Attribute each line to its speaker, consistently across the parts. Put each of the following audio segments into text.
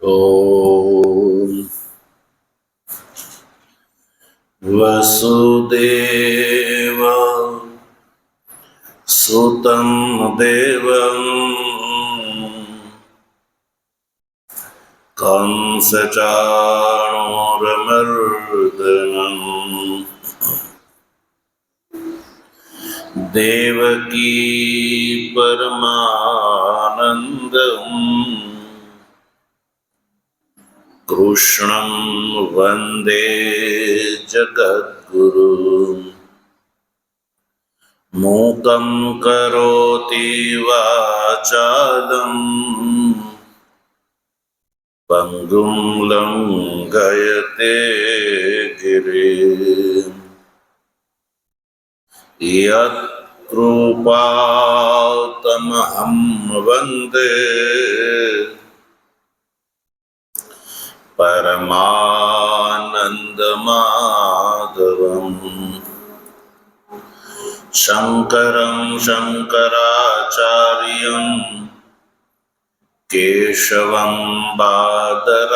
Speaker 1: ॐ वसुदेव सुतं देवं कंसचाणूरमर्दनम् देवकी परमानन्दम् कृष्णं वन्दे जगद्गुरुम् मूकं करोति वाचालं पङ्गुं लङ्घयते गिरिं यत्कृपातमहं वन्दे परमानन्दमाधवम् शङ्करं शङ्कराचार्यं केशवं बादरायणम्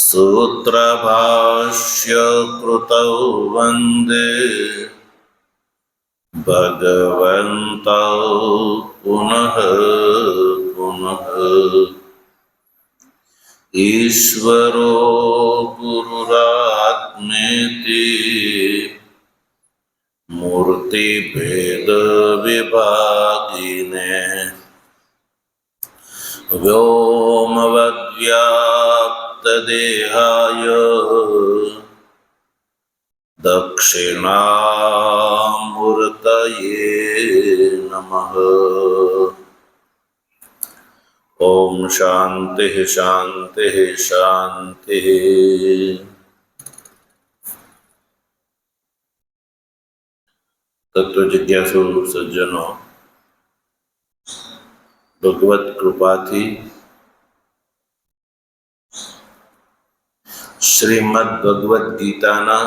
Speaker 1: सूत्रभाष्य कृतौ वन्दे भगवन्तौ पुनः पुनः। ईश्वरो गुरुरात्मेति मूर्तिभेदविभागिने व्योमवद्व्याप्तदेहाय दक्षिणामूर्तये नमः। ओम शांति शांति शांति। तत्व जिज्ञासु सज्जनों, भगवत कृपाथी श्रीमद् भगवद गीताना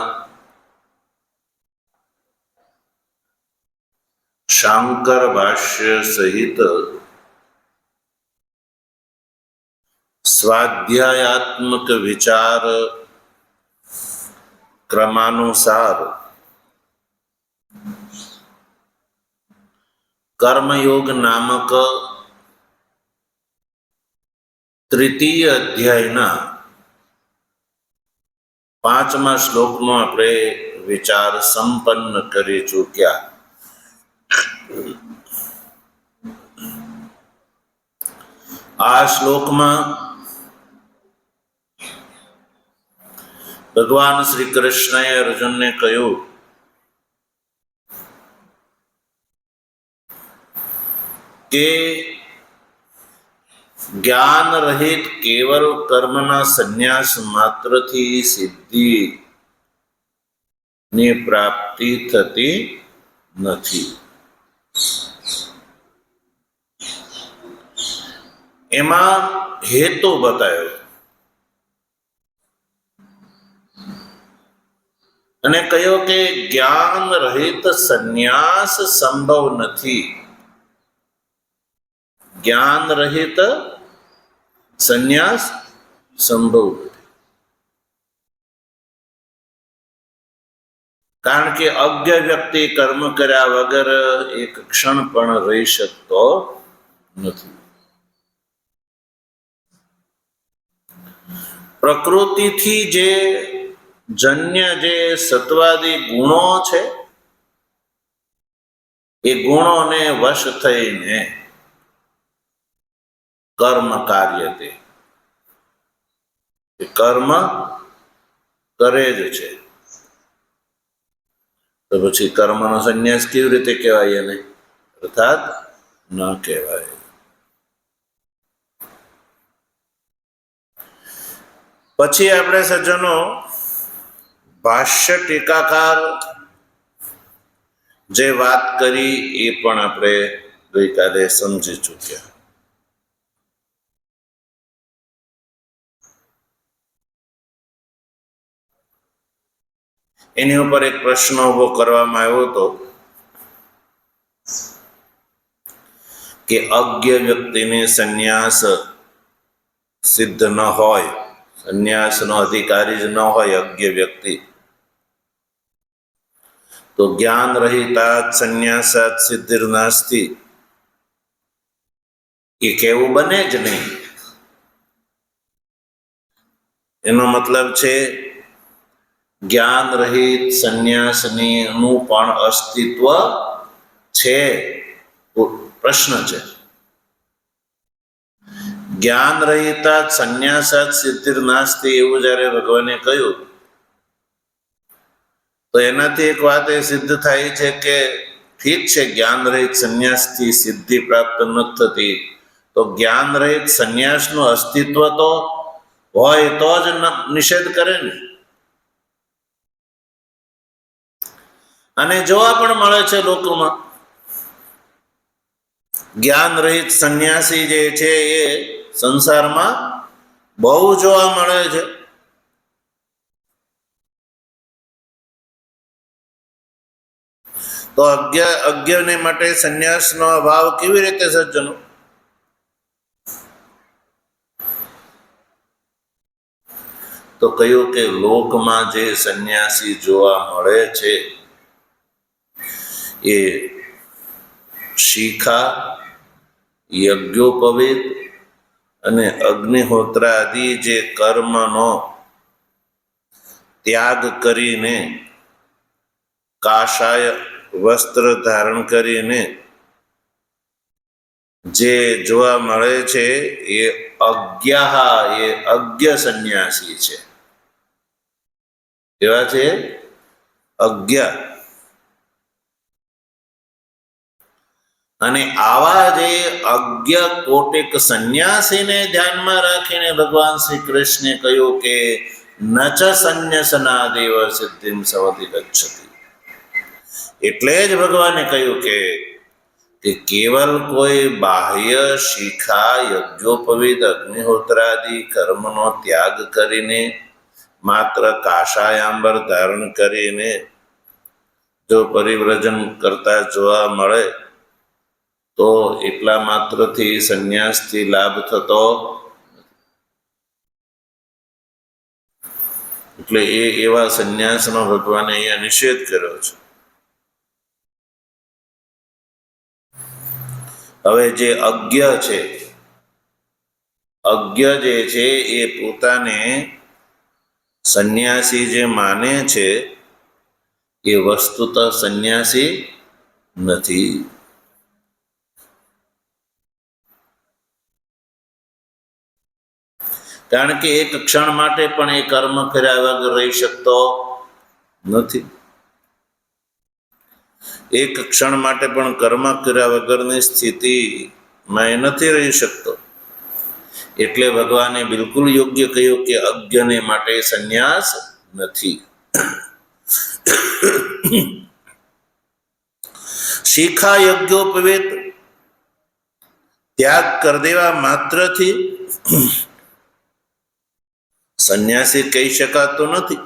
Speaker 1: शांकर भाष्य सहित स्वाध्यायात्मक विचार क्रमानुसार कर्मयोग नामक तृतीय अध्यायना 5મા શ્લોકનો આપણે વિચાર સંપન્ન કરી ચૂક્યા। આ શ્લોકમાં ભગવાન શ્રી કૃષ્ણએ અર્જુનને કહ્યું કે જ્ઞાન રહિત કેવલ કર્મના સંન્યાસ માત્રથી સિદ્ધિની પ્રાપ્તિ થતી નથી। એમાં હેતુ બતાવ્યો અને કહ્યું કે જ્ઞાન રહિત સંન્યાસ સંભવ નથી। જ્ઞાન રહિત સંન્યાસ સંભવ નથી, કારણ કે અજ્ઞ વ્યક્તિ કર્મ કર્યા વગર એક ક્ષણ પણ રહી શકતો નથી। પ્રકૃતિથી જે જન્ય જે સત્વાદી ગુણો છે એ ગુણોને વશ થઈને કર્મ કાર્ય તે કર્મ કરે જ છે, તો પછી કર્મનો સંન્યાસ કેવી રીતે કહેવાય? એને અર્થાત ન કહેવાય। પછી આપણે સજ્જનો ભાષ્ય ટીકાકાર જે વાત કરી એ પણ આપણે ગઈકાલે સમજી ચૂક્યા। એની ઉપર એક પ્રશ્ન ઉભો કરવામાં આવ્યો હતો કે અજ્ઞ વ્યક્તિને સંન્યાસ સિદ્ધ ન હોય, સંન્યાસનો અધિકારી જ ન હોય અજ્ઞ વ્યક્તિ, તો જ્ઞાન રહિતાત સંન્યાસાત સિદ્ધિર નાસ્તિ, એ કેવું બને જ નહીં. એનો મતલબ છે જ્ઞાન રહિત સંન્યાસનું પણ અસ્તિત્વ છે. પ્રશ્ન છે, જ્ઞાન રહિતા સંન્યાસાત સિદ્ધિર નાસ્તિ એવું જ્યારે ભગવાને કહ્યું, તો એનાથી એક વાત એ સિદ્ધ થાય છે કે ઠીક છે, જ્ઞાન રહિત સંન્યાસથી સિદ્ધિ પ્રાપ્ત નથી થતી, તો જ્ઞાન રહિત સંન્યાસનું અસ્તિત્વ તો હોય તો જ નિષેધ કરે ને. અને જોવા પણ મળે છે લોકોમાં, જ્ઞાન રહિત સંન્યાસી જે છે એ સંસારમાં બહુ જોવા મળે છે. તો અજ્ઞને માટે સંન્યાસનો અભાવ કેવી રીતે સજ્જનો? તો કહ્યું કે લોકમાં જે સંન્યાસી જોવા મળે છે એ શિખા, યજ્ઞોપવિત અને અગ્નિહોત્રાદિ જે કર્મનો ત્યાગ કરીને, કાષાય વસ્ત્ર ધારણ કરીને જે જોવા મળે છે એ અજ્ઞ સંન્યાસી છે. કેવા છે? અજ્ઞ. અને આવા જે અજ્ઞ કોટિક સંન્યાસીને ધ્યાનમાં રાખીને ભગવાન શ્રી કૃષ્ણે કહ્યું કે ન ચ સંન્યસનાદેવ સિદ્ધિમ સવતિ ગચ્છતિ. એટલે જ ભગવાને કહ્યું કે કેવલ કોઈ બાહ્ય શિખા, યજ્ઞોપવિત, અગ્નિહોત્રાદિ કર્મનો ત્યાગ કરીને, માત્ર કાષાયાંબર ધારણ કરીને જો પરિવ્રજન કરતા જોવા મળે તો એટલા માત્રથી સંન્યાસથી લાભ થતો. એટલે એવા સંન્યાસનો ભગવાને અહીંયા નિષેધ કર્યો છે. હવે જે અજ્ઞ છે, અજ્ઞ જે છે એ પોતાને સંન્યાસી જે માને છે એ વસ્તુતઃ સંન્યાસી નથી. કારણ કે એક ક્ષણ માટે પણ એ કર્મ કર્યા વગર રહી શકતો નથી. એક ક્ષણ માટે પણ કર્મ કર્યા વગરની સ્થિતિમાં એ નથી રહી શકતો. એટલે ભગવાને બિલકુલ યોગ્ય કહ્યું કે અજ્ઞને માટે સંન્યાસ નથી. શિખા, યજ્ઞોપવિત ત્યાગ કરી દેવા માત્રથી સંન્યાસી કહી શકાતો નથી.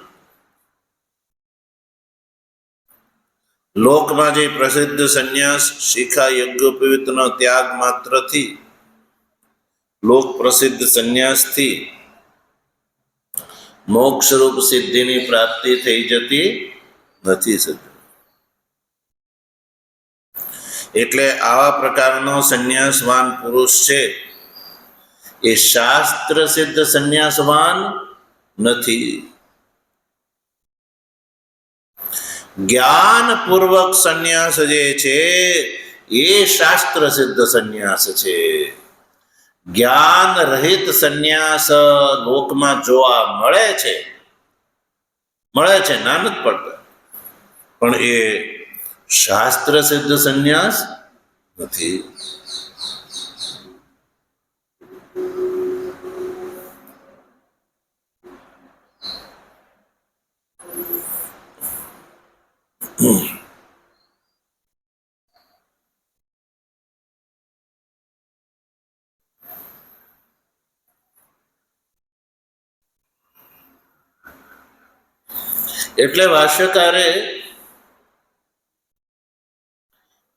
Speaker 1: લોકમાં જે પ્રસિદ્ધ સંન્યાસ શિખા, યજ્ઞોપવિતનો ત્યાગ માત્રથી, લોક પ્રસિદ્ધ સંન્યાસથી મોક્ષ રૂપ સિદ્ધિની પ્રાપ્તિ થઈ જતી નથી. એટલે આવા પ્રકારનો સંન્યાસવાન પુરુષ છે એ શાસ્ત્ર સિદ્ધ સંન્યાસવાન નથી. જ્ઞાનપૂર્વક સંન્યાસ જે છે એ શાસ્ત્ર સિદ્ધ સંન્યાસ છે. જ્ઞાન રહિત સંન્યાસ લોકમાં જોવા મળે છે, ના નથી પડતા, પણ એ શાસ્ત્ર સિદ્ધ સંન્યાસ નથી. એટલે ભાષ્યકારે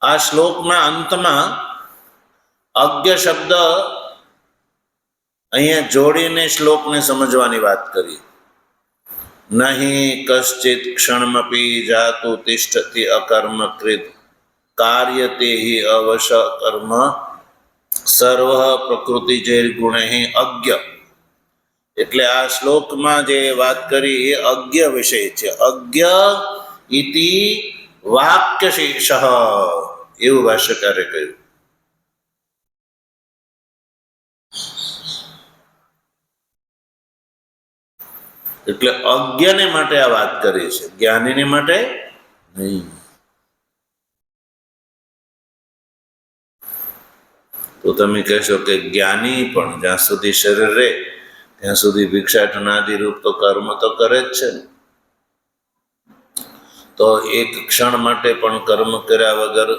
Speaker 1: આ શ્લોકના અંતમાં અજ્ઞ શબ્દ અહીંયા જોડીને શ્લોકને સમજવાની વાત કરી. નહીં કશ્ચિત ક્ષણમપી જાતુ તિષ્ઠતિ અકર્મકૃત કાર્યતે હિ અવશ કર્મ સર્વ પ્રકૃતિ જૈર્ગુણૈ અજ્ઞ. એટલે આ શ્લોકમાં જે વાત કરી એ અજ્ઞ વિષય છે. અજ્ઞ ઇતિ વાક્યશેષ એવું ભાષ્યકારે કહ્યું. એટલે અજ્ઞને માટે આ વાત કરી છે, જ્ઞાનીને માટે નહીં. તો તમે કહેશો કે જ્ઞાની પણ જ્યાં સુધી શરીર રહે ત્યાં સુધી ભિક્ષાટનાદિ રૂપ તો કર્મ તો કરે જ છે. તો એક ક્ષણ માટે પણ કર્મ કર્યા વગર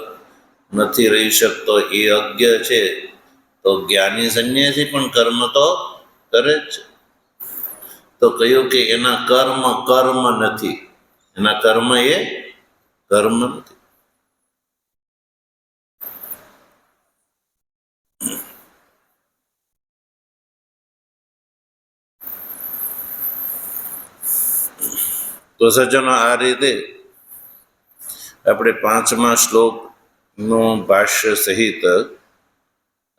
Speaker 1: નથી રહી શકતો એ અજ્ઞ છે. તો જ્ઞાની સંન્યાસી પણ કર્મ તો કરે જ છે. તો કહ્યું કે એના કર્મ કર્મ નથી, એના કર્મ એ કર્મ નથી. તો સજ્જનો, આ રીતે આપણે 5મા શ્લોકનું ભાષ્ય સહિત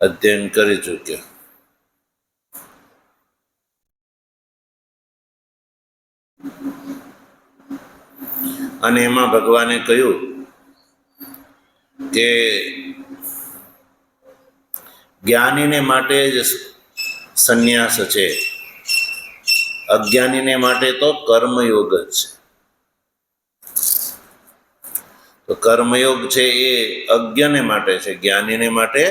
Speaker 1: અધ્યયન કરી ચૂક્યા. અને એમાં ભગવાને કહ્યું કે જ્ઞાનીને માટે જ સંન્યાસ છે, અજ્ઞાનીને માટે તો કર્મયોગ જ છે. તો કર્મયોગ છે એ અજ્ઞને માટે છે, જ્ઞાનીને માટે.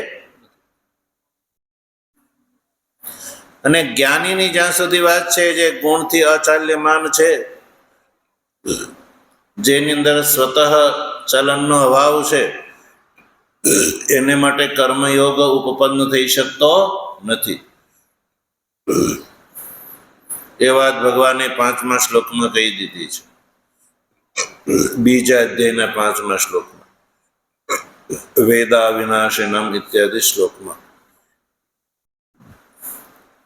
Speaker 1: અને જ્ઞાનીની જ્યાં સુધી વાત છે, જે ગુણથી અચાલ્યમાન છે, જેની અંદર સ્વતઃ ચલનનો અભાવ છે, એને માટે કર્મયોગ ઉપપન્ન થઈ શકતો નથી. એ વાત ભગવાને 5મા શ્લોકમાં કહી દીધી છે, બીજા અધ્યાયના 5મા શ્લોકમાં, વેદા વિનાશનમ ઇત્યાદિ શ્લોકમાં.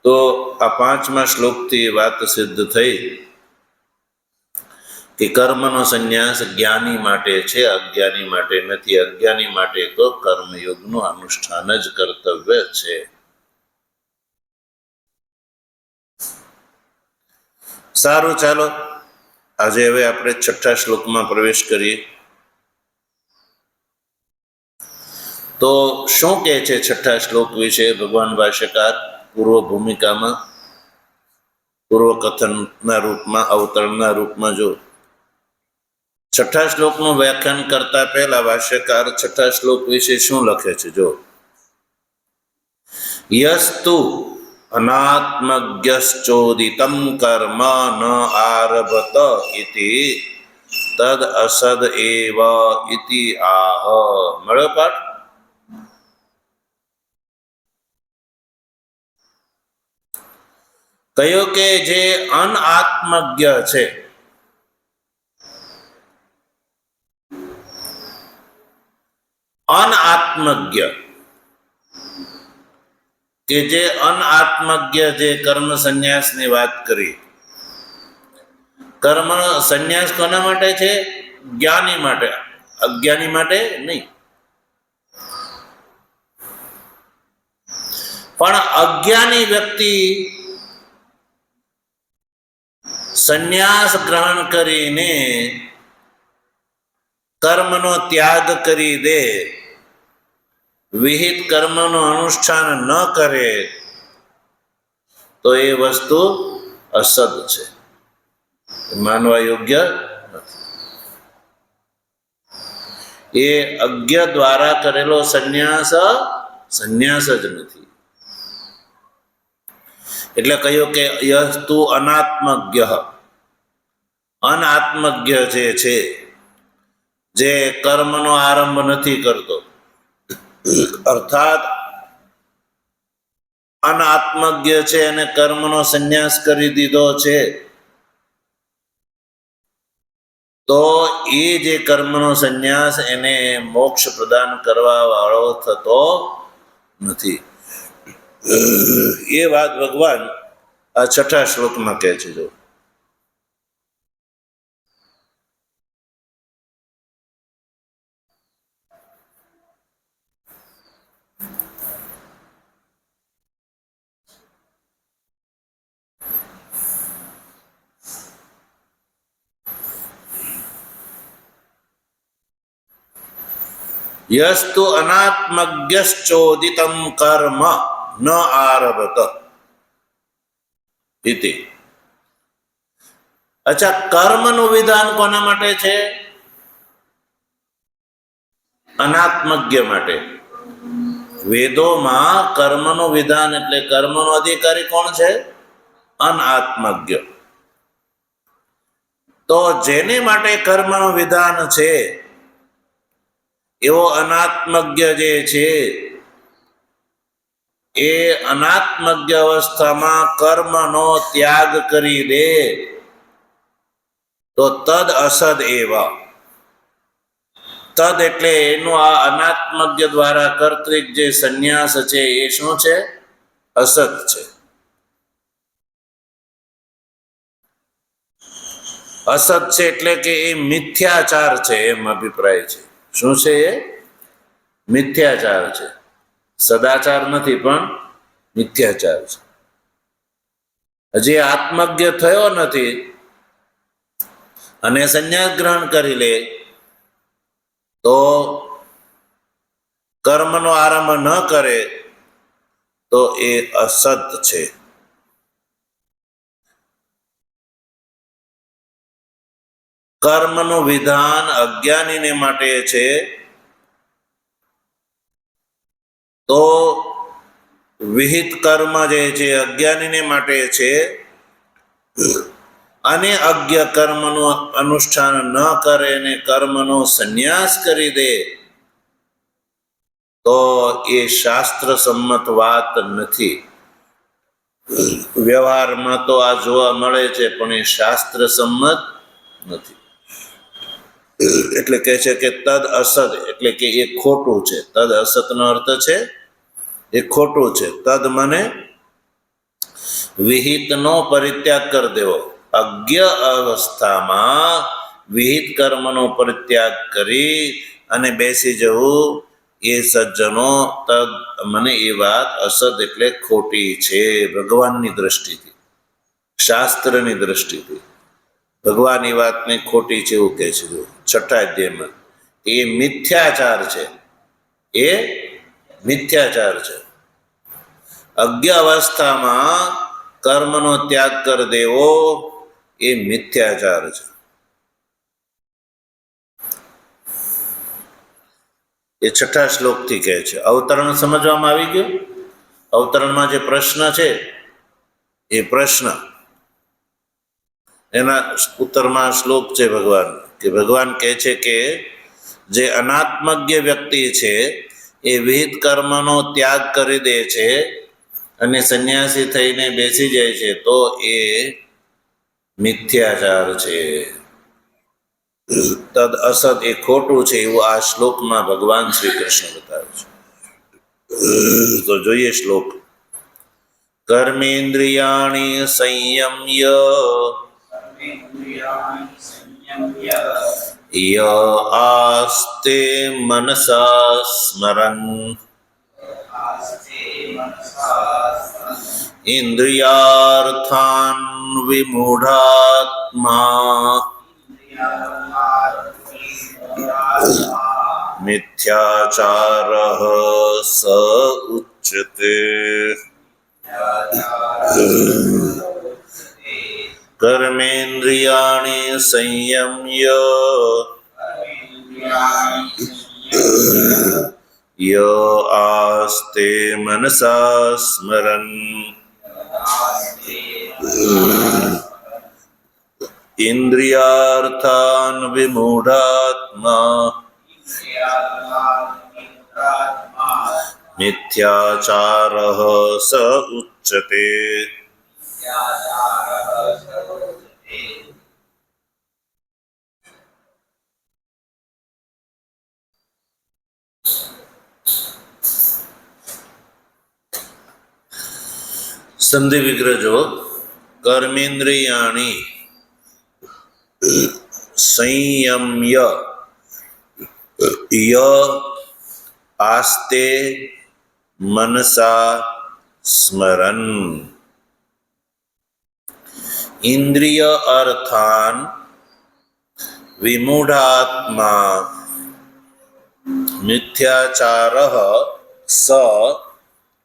Speaker 1: તો આ 5મા શ્લોકથી વાત સિદ્ધ થઈ કે કર્મનો સંન્યાસ જ્ઞાની માટે છે, અજ્ઞાની માટે નથી. અજ્ઞાની માટે તો કર્મયોગનું અનુષ્ઠાન જ કર્તવ્ય છે. સારું, ચાલો આજે હવે આપણે 6ઠ્ઠા શ્લોકમાં પ્રવેશ કરીએ. તો શું કહે છે 6ઠ્ઠા શ્લોક વિશે ભગવાન ભાષ્યકાર પૂર્વ ભૂમિકામાં, પૂર્વ કથનના રૂપમાં, અવતરણના રૂપમાં? જો 6ઠ્ઠા શ્લોકનું વ્યાખ્યાન કરતા પહેલા ભાષ્યકાર 6ઠ્ઠા શ્લોક વિશે શું લખે છે? જો, યસ્તુ અનાત્મજ્ઞશ્ચોદિતં કર્મ ન આરભત ઇતિ તદ અસદ એવ ઇતિ આહ. મળ્યો પાઠ? કયો કે જે અનાત્મજ્ઞ છે, અનાત્મજ્ઞ કે જે અનાત્મજ્ઞ, જે કર્મ સંન્યાસની વાત કરી. કર્મ સંન્યાસ કોના માટે છે? જ્ઞાની માટે, અજ્ઞાની માટે નહીં. પણ અજ્ઞાની વ્યક્તિ સંન્યાસ ગ્રહણ કરીને કર્મનો ત્યાગ કરી દે, વિહિત કર્મનું અનુષ્ઠાન ન કરે, તો એ વસ્તુ અસદ છે, માનવા યોગ્ય નથી. એ અજ્ઞ દ્વારા કરેલો સંન્યાસ સંન્યાસ જ નથી. એટલે કહ્યું કે યસ્તુ અનાત્મજ્ઞ, અનાત્મજ્ઞ જે છે, જે કર્મનો આરંભ નથી કરતો, અર્થાત અનાત્મજ્ઞ છે અને કર્મનો સંન્યાસ કરી દીધો છે, તો એ જે કર્મનો સંન્યાસ એને મોક્ષ પ્રદાન કરવા વાળો થતો નથી. એ વાત ભગવાન આ 6ઠા શ્લોકમાં કહે છે. જો યસ્તુ અનાત્મજ્ઞશ્ચોદિતં કર્મ ન આરભત ઇતિ. અચ્છા, કર્મનું વિધાન કોના માટે છે? અનાત્મજ્ઞ માટે. વેદોમાં કર્મનું વિધાન એટલે કર્મનો અધિકારી કોણ છે? અનાત્મજ્ઞ. તો જેને માટે કર્મનું વિધાન છે એવો અનાત્મજ્ઞ જે છે એ અનાત્મજ્ઞ અવસ્થામાં કર્મનો ત્યાગ કરી દે તો તદ અસદ એવા. તદ એટલે એનું આ અનાત્મજ્ઞ દ્વારા કર્તૃક જે સંન્યાસ છે એ શું છે? અસત છે. અસત છે એટલે કે એ મિથ્યાચાર છે એમ અભિપ્રાય છે. શું છે એ? મિથ્યાચાર છે. સદાચાર નથી પણ મિથ્યાચાર છે. હજી આત્મજ્ઞ થયો નથી અને સંન્યાસ ગ્રહણ કરી લે તો કર્મનો આરંભ ન કરે તો એ અસત છે. કર્મનું વિધાન અજ્ઞાનીને માટે છે તો વિહિત કર્મ જે છે અજ્ઞાનીને માટે છે અને અજ્ઞ કર્મનું અનુષ્ઠાન ન કરે અને કર્મનો સંન્યાસ કરી દે તો એ શાસ્ત્ર સંમત વાત નથી. વ્યવહારમાં તો આ જોવા મળે છે પણ એ શાસ્ત્ર સંમત નથી. એટલે કહે છે કે તદ અસદ એટલે કે એ ખોટું છે. તદ અસતનો અર્થ છે એ ખોટું છે. તદ મને વિહિતનો પરિત્યાગ કરી દેવો. અજ્ઞ અવસ્થામાં વિહિત કર્મનો પરિત્યાગ કરી અને બેસી જવું એ સજ્જનો તદ મને એ વાત અસદ એટલે ખોટી છે ભગવાનની દ્રષ્ટિથી, શાસ્ત્રની દ્રષ્ટિથી. ભગવાન એ વાતને ખોટી છે એવું કહે છે. 6ઠા અધ્યાયમાં એ મિથ્યાચાર છે. એ મિથ્યાચાર છે. અજ્ઞ અવસ્થામાં કર્મનો ત્યાગ કરી દેવો એ મિથ્યાચાર છે. એ 6ઠા શ્લોકથી કહે છે. અવતરણ સમજવામાં આવી ગયું? અવતરણમાં જે પ્રશ્ન છે એ પ્રશ્ન એના ઉત્તરમાં શ્લોક છે ભગવાન કે ભગવાન કહે છે કે જે અનાત્મજ્ઞ વ્યક્તિ છે એ વિહિત કર્મનો ત્યાગ કરી દે છે અને સંન્યાસી થઈને બેસી જાય છે તો એ મિથ્યાચાર છે. તદ અસદ એ ખોટું છે એવું આ શ્લોકમાં ભગવાન શ્રી કૃષ્ણ બતાવે છે. તો જોઈએ શ્લોક. કર્મેન્દ્રિયાણિ સંયમ્ય ય આસ્તે મનસા સ્મરન ઇન્દ્રિયાર્થાન વિમૂઢાત્મા મિથ્યાચારઃ સ ઉચ્યતે. કર્મેન્દ્રિયાણિ સંયમ્ય ય આસ્તે મનસા સ્મરન ઇન્દ્રિયાર્થાન વિમૂઢાત્મા મિથ્યાચારઃ સ ઉચ્યતે. સંધિ વિગ્રહ જો કર્મેન્દ્રિયાણી સંયમ્ય ય આસ્તે મનસા સ્મરન ઇન્દ્રિય અર્થાન વિમૂઢાત્મા મિથ્યાચારઃ સ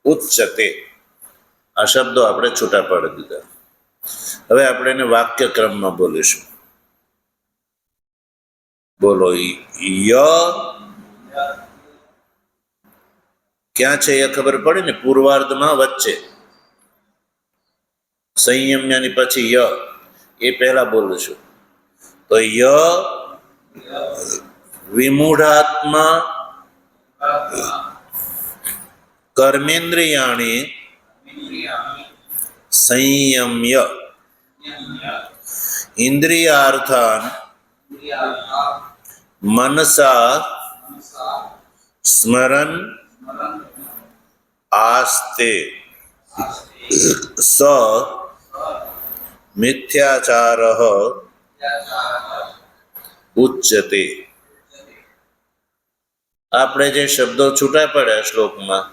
Speaker 1: ઉચ્યતે. આ શબ્દો આપણે છૂટા પાડી દીધા. હવે આપણે એને વાક્ય ક્રમમાં બોલીશું. બોલો. ય ક્યાં છે એ ખબર પડે ને, પૂર્વાર્ધમાં વચ્ચે. સંયમ્યની પછી ય, એ પહેલા બોલું છું. તો ય વિમૂઢાત્મા કર્મેન્દ્રિયાણી સંયમ્ય ઇન્દ્રિયાર્થાન મનસા સ્મરન આસ્તે સ મિથ્યાચારઃ ઉચ્યતે. આપણે જે શબ્દો છૂટા પડ્યા શ્લોકમાં,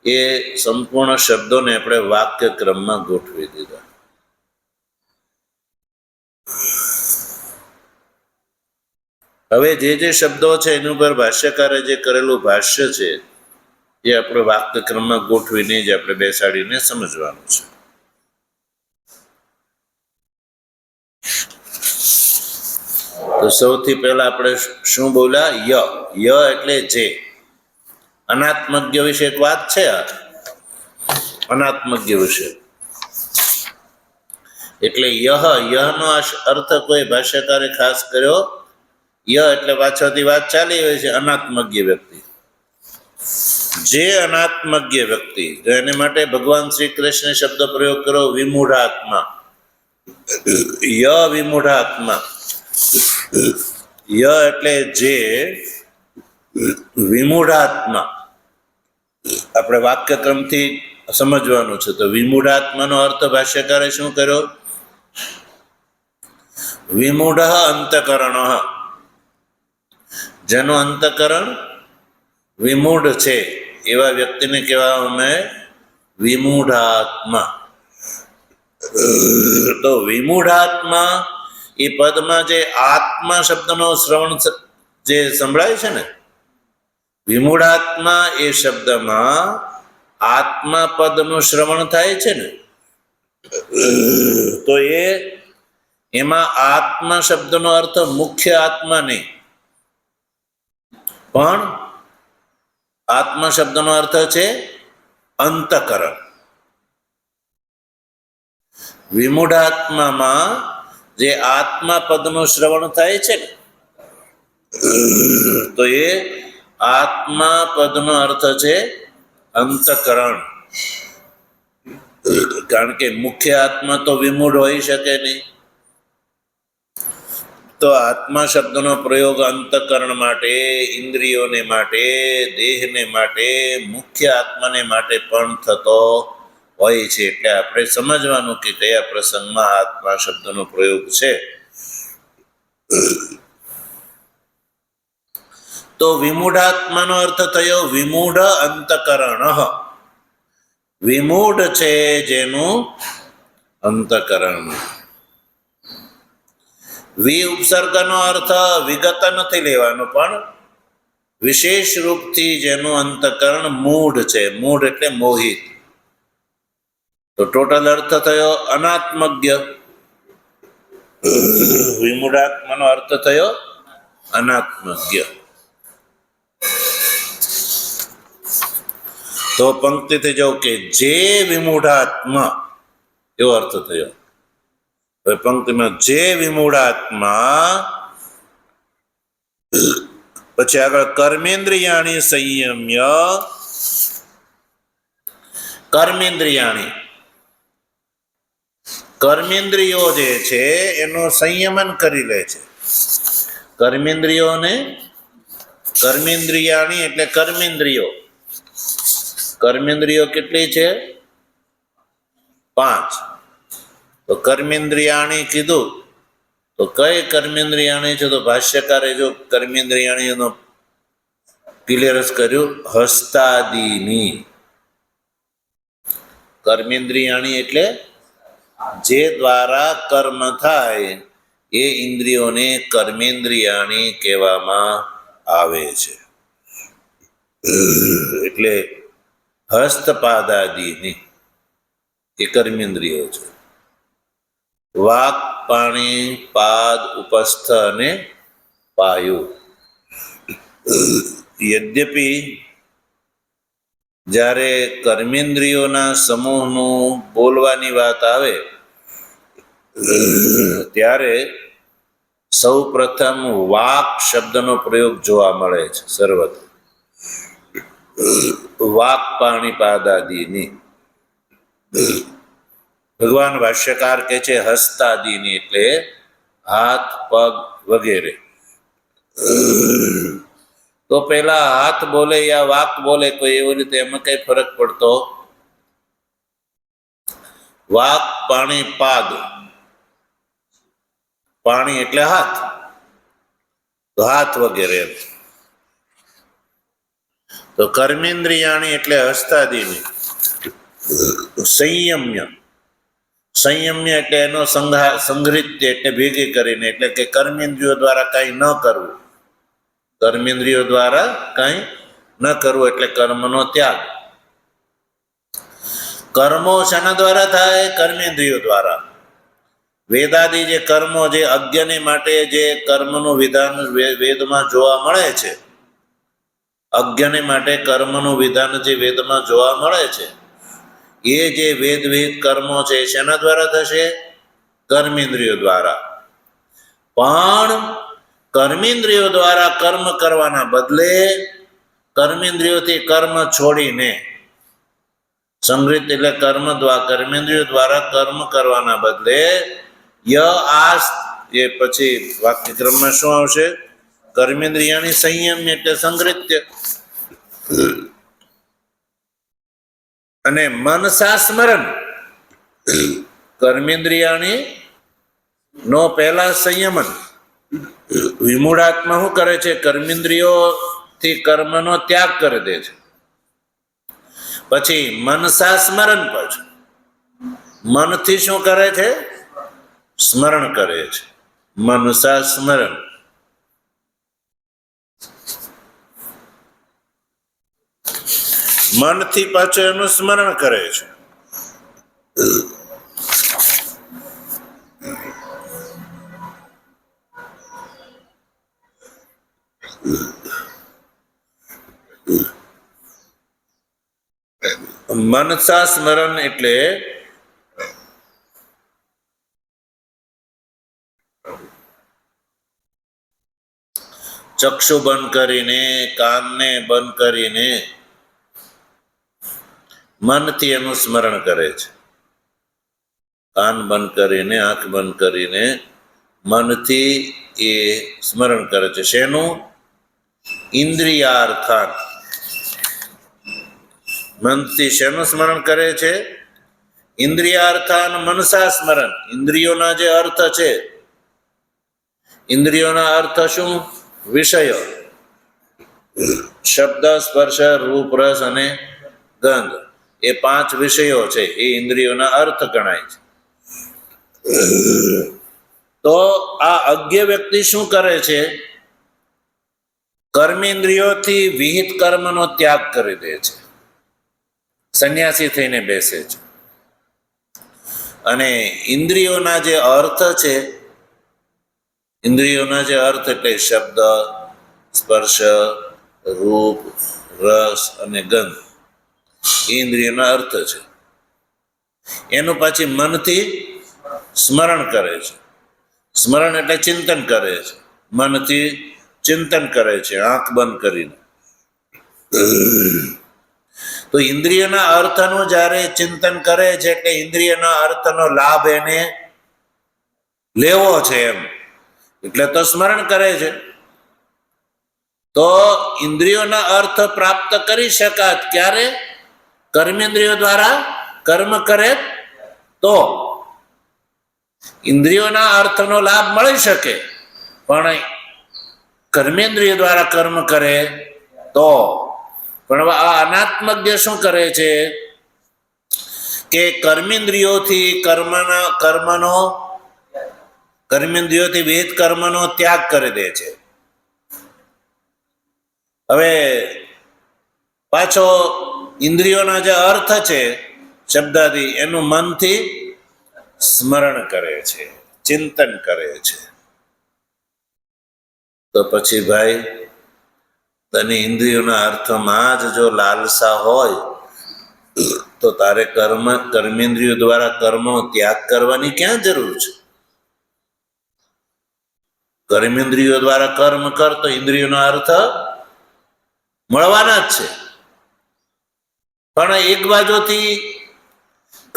Speaker 1: એ સંપૂર્ણ શબ્દોને આપણે વાક્ય ક્રમમાં ગોઠવી દીધા. હવે જે શબ્દો છે એની ઉપર ભાષ્યકારે જે કરેલું ભાષ્ય છે એ આપણે વાક્ય ક્રમમાં ગોઠવીને જ આપણે બેસાડીને સમજવાનું છે. તો સૌથી પહેલા આપણે શું બોલ્યા? ય. ય એટલે જે. અનાત્મજ્ઞ વિશે એક વાત છે. આ અનાત્મજ્ઞ વિશે એટલે યહનો અર્થ કોઈ ભાષ્યકારે ખાસ કર્યો. ય એટલે પાછળથી વાત ચાલી હોય છે. અનાત્મજ્ઞ વ્યક્તિ, જે અનાત્મજ્ઞ વ્યક્તિ, તો એને માટે ભગવાન શ્રી કૃષ્ણ શબ્દ પ્રયોગ કરો, વિમૂઢાત્મા. ય વિમૂઢાત્મા. ય એટલે જે વિમૂઢાત્મા. આપણે વાક્યક્રમથી સમજવાનું છે. તો વિમૂઢાત્માનો અર્થ ભાષ્યકારે શું કર્યો? વિમૂઢ અંતકરણ. જેનું અંતકરણ વિમૂઢ છે એવા વ્યક્તિને કહેવામાં વિમૂઢાત્મા. તો વિમૂઢાત્મા એ પદમાં જે આત્મા શબ્દનો શ્રવણ જે સંભળાય છે ને, વિમૂઢાત્મા એ શબ્દમાં આત્મા પદનું શ્રવણ થાય છે ને, તો એમાં આત્મા શબ્દનો અર્થ મુખ્ય આત્મા નહીં, પણ આત્મા શબ્દનો અર્થ છે અંતકરણ. વિમૂઢાત્મામાં જે આત્મા પદનું શ્રવણ થાય છે ને, તો એ આત્મા પદનો અર્થ છે અંતકરણ. કારણ કે મુખ્ય આત્મા તો વિમૂઢ હોઈ શકે નહીં. તો આત્મા શબ્દનો પ્રયોગ અંતકરણ માટે, ઇન્દ્રિયોને માટે, દેહને માટે, મુખ્ય આત્માને માટે પણ થતો હોય છે. એટલે આપણે સમજવાનું કે કયા પ્રસંગમાં આત્મા શબ્દનો પ્રયોગ છે. તો વિમૂઢાત્માનો અર્થ થયો વિમૂઢ અંતકરણ. વિમૂઢ છે જેનું અંતકરણ. વિ ઉપસર્ગનો અર્થ વિગત નથી લેવાનો, પણ વિશેષ રૂપથી જેનું અંતકરણ મૂઢ છે. મૂઢ એટલે મોહિત. તો ટોટલ અર્થ થયો અનાત્મજ્ઞ. વિમૂઢાત્માનો અર્થ થયો અનાત્મજ્ઞ. તો પંક્તિથી જો કે જે વિમૂઢાત્મા એવો અર્થ થયો. હવે પંક્તિમાં જે વિમૂઢાત્મા, પછી આગળ કર્મેન્દ્રિયાણી સંયમ્ય. કર્મેન્દ્રિયાણી, કર્મેન્દ્રિયો જે છે એનું સંયમન કરી લે છે. કર્મેન્દ્રિયોને, કર્મેન્દ્રિયાણી એટલે કર્મેન્દ્રિયો. કર્મેન્દ્રિયો કેટલી છે? 5. તો કર્મેન્દ્રિયાણી કીધું, તો કઈ કર્મેન્દ્રિયાણી છે? તો ભાષ્યકારે જો કર્મેન્દ્રિયાણીનો ક્લિયરન્સ કર્યું, હસ્તાદિની. કર્મેન્દ્રિયાણી એટલે જે દ્વારા કર્મ થાય એ ઇન્દ્રિયોને કર્મેન્દ્રિયાણી કહેવામાં આવે છે. એટલે હસ્તપાદાદિની એ કર્મેન્દ્રિયો છે. વાક, પાણી, પાદ, ઉપસ્થ અને પાયુ. યદ્યપિ જ્યારે કર્મેન્દ્રિયોના સમૂહનું બોલવાની વાત આવે ત્યારે સૌ પ્રથમ વાક શબ્દનો પ્રયોગ જોવા મળે છે સર્વત્ર. વાક, પાણી, પાદાદિની. ભગવાન ભાષ્યકાર કહે છે હસ્તાદિની એટલે હાથ, પગ વગેરે. તો પેલા હાથ બોલે યા વાક બોલે, કોઈ એવી રીતે એમાં કઈ ફરક પડતો? વાક, પાણી, પાદ. પાણી એટલે હાથ, તો હાથ વગેરે. તો કર્મેન્દ્રિયાણી એટલે હસ્તાદિની. સંયમ્ય, સંયમ્ય એટલે એનો સંગ્રહિત્ય એટલે ભેગી કરીને, એટલે કે કર્મેન્દ્રિયો દ્વારા કઈ ન કરવું. કર્મેન્દ્રિયો દ્વારા કઈ ન કરવું એટલે કર્મનો ત્યાગ. કર્મો શાના દ્વારા થાય? કર્મેન્દ્રિયો દ્વારા. વેદાદિ જે કર્મો, જે અજ્ઞને માટે જે કર્મનું વિધાન વેદમાં જોવા મળે છે, અજ્ઞને માટે કર્મનું વિધાન જે વેદમાં જોવા મળે છે, એ જે વેદવિહિત કર્મો છે શેના દ્વારા થશે? કર્મેન્દ્રિયો દ્વારા. પણ કર્મેન્દ્રિયો દ્વારા કર્મ કરવાના બદલે કર્મેન્દ્રિયોથી કર્મ છોડીને, સંગ્રહિત એટલે કર્મ દ્વારા, કર્મેન્દ્રિયો દ્વારા કર્મ કરવાના બદલે એ પછી વાક્યક્રમમાં શું આવશે? કર્મેન્દ્રિયાની સંયમ એટલે સંગ્રહિત્ય. અને મનસા સ્મરણ, કર્મેન્દ્રિયાની નો પહેલા સંયમન. વિમૂઢાત્મા શું કરે છે? કર્મેન્દ્રિયોથી કર્મનો ત્યાગ કરી દે છે. પછી મનસા સ્મરણ, પછી મનથી શું કરે છે? સ્મરણ કરે છે. મનસા સ્મરણ. મનથી પાછું એનું સ્મરણ કરે છે. મનસા સ્મરણ એટલે ચક્ષુ બંધ કરીને, કાનને બંધ કરીને મનથી એનું સ્મરણ કરે છે. કાન બંધ કરીને, આંખ બંધ કરીને મનથી એ સ્મરણ કરે છે. શેનું? ઇન્દ્રિયાર્થાન. મનથી શેનું સ્મરણ કરે છે? ઇન્દ્રિયાર્થાન મનસા સ્મરણ. ઇન્દ્રિયોના જે અર્થ છે, ઇન્દ્રિયોના અર્થ શું? વિષયો. શબ્દ, સ્પર્શ, રૂપ, રસ અને ગંધ. એ 5 વિષયો છે, એ ઇન્દ્રિયોના અર્થ ગણાય છે. તો આ અજ્ઞ વ્યક્તિ શું કરે છે? કર્મેન્દ્રિયોથી વિહિત કર્મનો ત્યાગ કરી દે છે. સંન્યાસી થઈને બેસે છે. અને ઇન્દ્રિયોના જે અર્થ છે, ઇન્દ્રિયોના જે અર્થ એટલે શબ્દ, સ્પર્શ, રૂપ, રસ અને ગંધ, એ ઇન્દ્રિયોના અર્થ છે. એનું પછી મનથી સ્મરણ કરે છે. સ્મરણ એટલે ચિંતન કરે છે. મનથી ચિંતન કરે છે, આંખ બંધ કરીને. તો ઇન્દ્રિયના અર્થનું જ્યારે ચિંતન કરે છે એટલે ઇન્દ્રિયના અર્થનો લાભ એને લેવો છે એમ, એટલે તો સ્મરણ કરે છે. તો ઇન્દ્રિયોના અર્થ પ્રાપ્ત કરી શકાત ક્યારે? કર્મેન્દ્રિયો દ્વારા કર્મ કરે તો ઇન્દ્રિયોના અર્થનો લાભ મળી શકે, પણ કર્મેન્દ્રિય દ્વારા કર્મ કરે તો. પણ આ અનાત્મજ્ઞ શું કરે છે કે કર્મેન્દ્રિયોથી વિહિત કર્મનો ત્યાગ કરી દે છે. હવે પાછો ઇન્દ્રિયોના જે અર્થ છે શબ્દાદી, એનું મનથી સ્મરણ કરે છે, ચિંતન કરે છે. તો પછી ભાઈ તને ઇન્દ્રિયોના અર્થમાં જ જો લાલસા હોય તો તારે કર્મેન્દ્રિયો દ્વારા કર્મનો ત્યાગ કરવાની ક્યાં જરૂર છે? કર્મેન્દ્રિયો દ્વારા કર્મ કર તો ઇન્દ્રિયોનો અર્થ મળવાના જ છે. પણ એક બાજુથી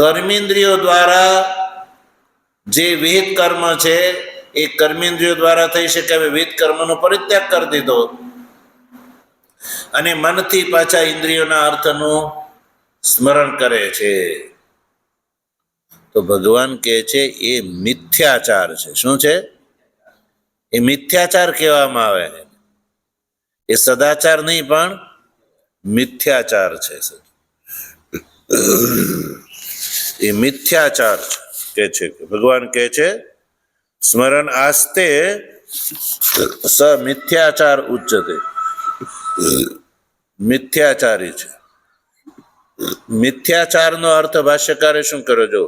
Speaker 1: કર્મેન્દ્રિયો દ્વારા જે વિહિત કર્મ છે એ કર્મેન્દ્રિયો દ્વારા થઈ શકે. હવે વિહિત કર્મનો પરિત્યાગ કરી દીધો અને મનથી પાછા ઇન્દ્રિયોના અર્થનું સ્મરણ કરે છે, તો ભગવાન કહે છે એ મિથ્યાચાર છે. શું છે? એ મિથ્યાચાર કહેવામાં આવે. એ સદાચાર નહીં પણ મિથ્યાચાર છે. એ મિથ્યાચાર કે છે. ભગવાન કહે છે સ્મરણ આસ્તે સ મિથ્યાચાર ઉચ્ચતે. મિથ્યાચારી છે. મિથ્યાચારનો અર્થ ભાષ્યકારે શું કર્યો? જો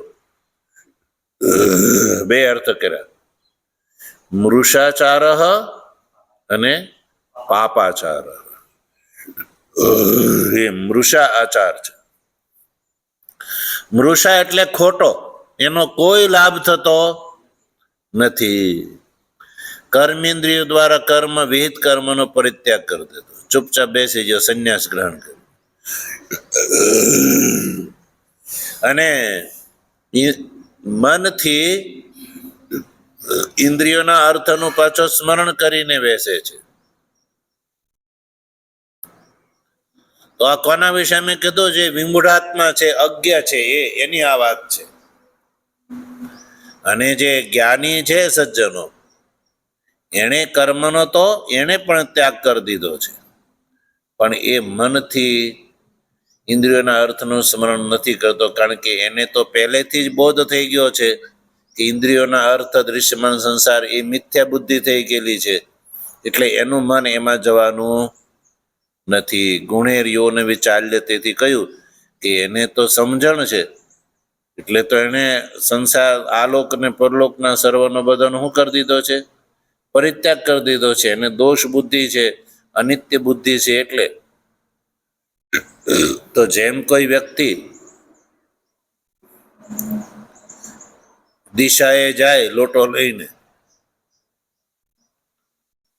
Speaker 1: બે અર્થ કર્યા, મૃષાચાર અને પાપાચાર. એ મૃષા આચાર છે. મૃષા એટલે ખોટો, એનો કોઈ લાભ થતો નથી. કર્મેન્દ્રિયો દ્વારા કર્મ વિહિત કર્મનો પરિત્યાગ કરી દેતો, ચૂપચાપ બેસી ગયો, સંન્યાસ ગ્રહણ કર્યો. અને મનથી ઇન્દ્રિયોના અર્થનું પાછો સ્મરણ કરીને બેસે છે. તો આ કોના વિશે મેં કીધું? જે વિમૂઢાત્મા છે, અજ્ઞ છે, એની આ વાત છે. અને જે જ્ઞાની છે સજ્જનો, એણે કર્મનો તો એણે પણ ત્યાગ કરી દીધો છે, પણ એ મનથી ઇન્દ્રિયોના અર્થનું સ્મરણ નથી કરતો, કારણ કે એને તો પહેલેથી જ બોધ થઈ ગયો છે કે ઇન્દ્રિયોના અર્થ દૃશ્યમાન સંસાર એ મિથ્યા બુદ્ધિ થઈ ગયેલી છે, એટલે એનું મન એમાં જવાનું નથી. ગુણેરિયોને વિચાલ્ય, તેથી કહ્યું કે એને તો સમજણ છે, એટલે તો એને સંસાર આલોક ને પરલોકના સર્વનો બધાનો શું કરી દીધો છે? પરિત્યાગ કરી દીધો છે. એને દોષ બુદ્ધિ છે, અનિત્ય બુદ્ધિ છે. એટલે તો જેમ કોઈ વ્યક્તિ દિશાએ જાય લોટો લઈને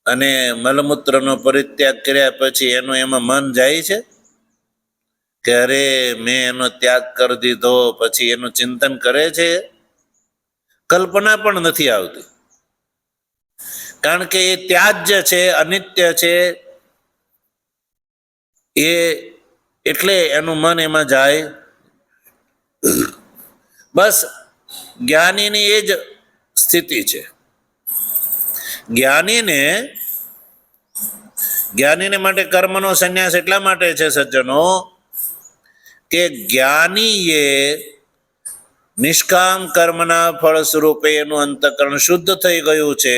Speaker 1: અને મલમૂત્રનો પરિત્યાગ કર્યા પછી એનું એમાં મન જાય છે કે અરે મેં એનો ત્યાગ કરી દીધો? પછી એનું ચિંતન કરે છે? કલ્પના પણ નથી આવતી, કારણ કે એ ત્યાજ્ય છે, અનિત્ય છે. એ એટલે એનું મન એમાં જાય. બસ જ્ઞાનીની એ જ સ્થિતિ છે. જ્ઞાનીને માટે કર્મનો સંન્યાસ એટલા માટે છે સજ્જનો, કે જ્ઞાનીએ નિષ્કામ કર્મના ફળ સ્વરૂપે એનું અંતઃકરણ શુદ્ધ થઈ ગયું છે,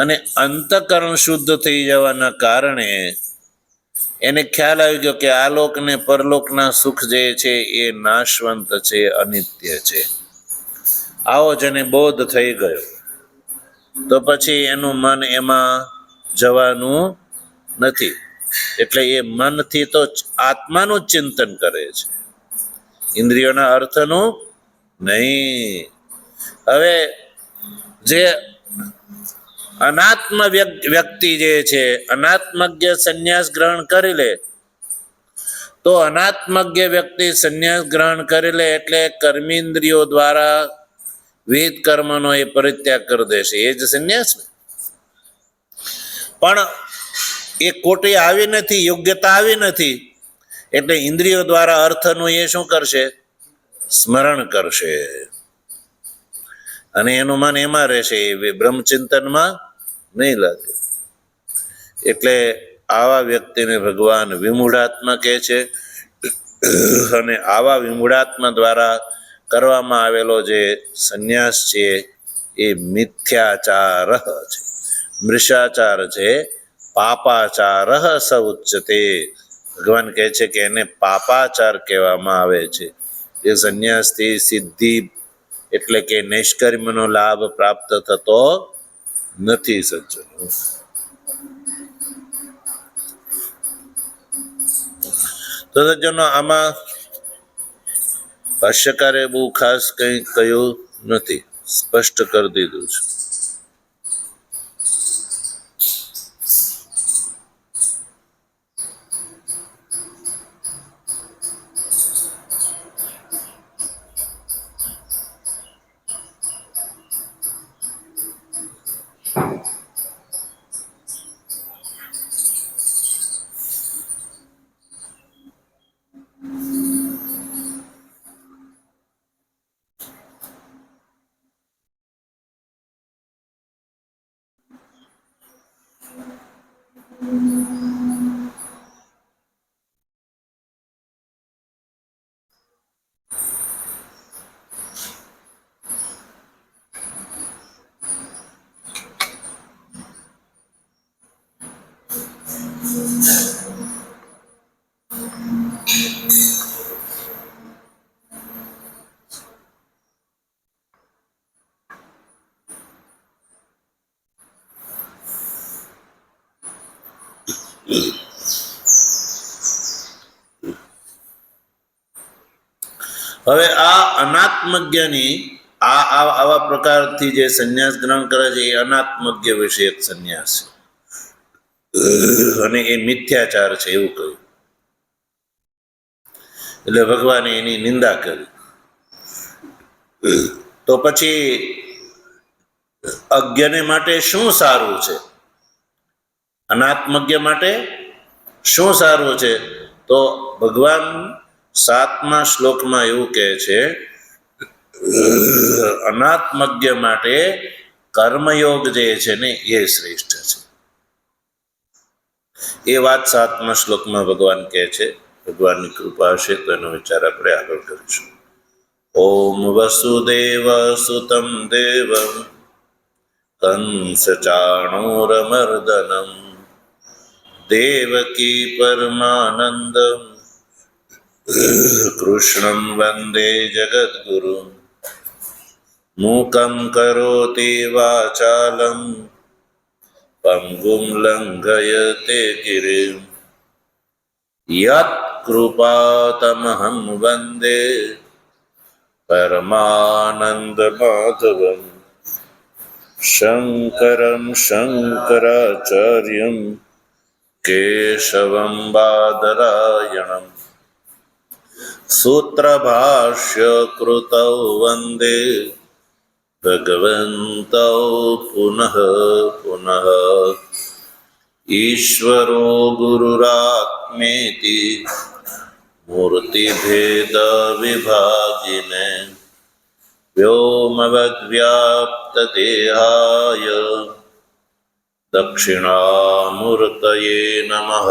Speaker 1: અને અંતઃકરણ શુદ્ધ થઈ જવાના કારણે એને ખ્યાલ આવી ગયો કે આલોક ને પરલોકના સુખ જે છે એ નાશવંત છે, અનિત્ય છે. આવો જેને બોધ થઈ ગયો, તો પછી એનું મન એમાં જવાનું નથી. એટલે એ મનથી તો આત્માનું જ ચિંતન કરે છે, ઇન્દ્રિયોના અર્થનું નહીં. હવે જે અનાત્મ વ્યક્તિ જે છે, અનાત્મજ્ઞ સંન્યાસ ગ્રહણ કરી લે, તો અનાત્મજ્ઞ વ્યક્તિ સંન્યાસ ગ્રહણ કરી લે એટલે કર્મેન્દ્રિયો દ્વારા વિહિત કર્મનો એ પરિત્યાગ કરી દેશે. એ જ સંન્યાસ ને. પણ એ કોટી આવી નથી, યોગ્યતા આવી નથી, એટલે ઇન્દ્રિયો દ્વારા અર્થનું એ શું કરશે? સ્મરણ કરશે અને એનું મન એમાં રહેશે, એ બ્રહ્મચિંતનમાં નહીં લાગે. એટલે આવા વ્યક્તિને ભગવાન વિમૂઢાત્મા કહે છે. અને આવા વિમૂઢાત્મા દ્વારા કરવામાં આવેલો જે સંન્યાસ છે એ મિથ્યાચાર છે, મૃષાચાર છે, પાપાચાર સ ઉચ્યતે. ભગવાન કહે છે કે એને પાપાચાર કહેવામાં આવે છે. એ સંન્યાસથી સિદ્ધિ એટલે કે નૈષ્કર્મ્યનો લાભ પ્રાપ્ત થતો નથી સજ્જનો. તો સજ્જનો આમાં ભાષ્યકારે બહુ ખાસ કંઈ કહ્યું નથી, સ્પષ્ટ કરી દીધું છે. હવે આ અનાત્મજ્ઞની આવા પ્રકારથી જે સંન્યાસ ગ્રહણ કરે છે એ અનાત્મજ્ઞ વિષયક સંન્યાસ છે અને એ મિથ્યાચાર છે એવું કહ્યું. એટલે ભગવાને એની નિંદા કરી. તો પછી અજ્ઞને માટે શું સારું છે? અનાત્મજ્ઞ માટે શું સારું છે? તો ભગવાન 7મા શ્લોકમાં એવું કહે છે, અનાત્મજ્ઞ માટે કર્મયોગ જે છે ને એ શ્રેષ્ઠ છે. એ વાત 7મા શ્લોકમાં ભગવાન કહે છે. ભગવાનની કૃપા હશે તો એનો વિચાર આપણે આગળ કરીશું. ઓમ વસુદેવ સુતમ દેવમ કંસ ચાણૂરમર્દનમ દેવકી પરમાનંદમ કૃષ્ણં વંદે જગદ્ગુરુ મૂકં કરોતિ વાચાલં પંગું લંઘયતે ગિરિમ યત કૃપાતમહં વંદે પરમાનંદ માધવમ શંકરં શંકરાચાર્યં કેશવં બાદરાયણમ સૂત્રભાષ્ય કૃતૌ વંદે ભગવन्तૌ પુનઃ પુનઃ ઈશ્વરો ગુરુરાત્મેતિ મૂર્તિભેદ વિભાગિને વ્યોમવદ્વ્યાપ્તદેહાય દક્ષિણામૂર્તયે નમઃ.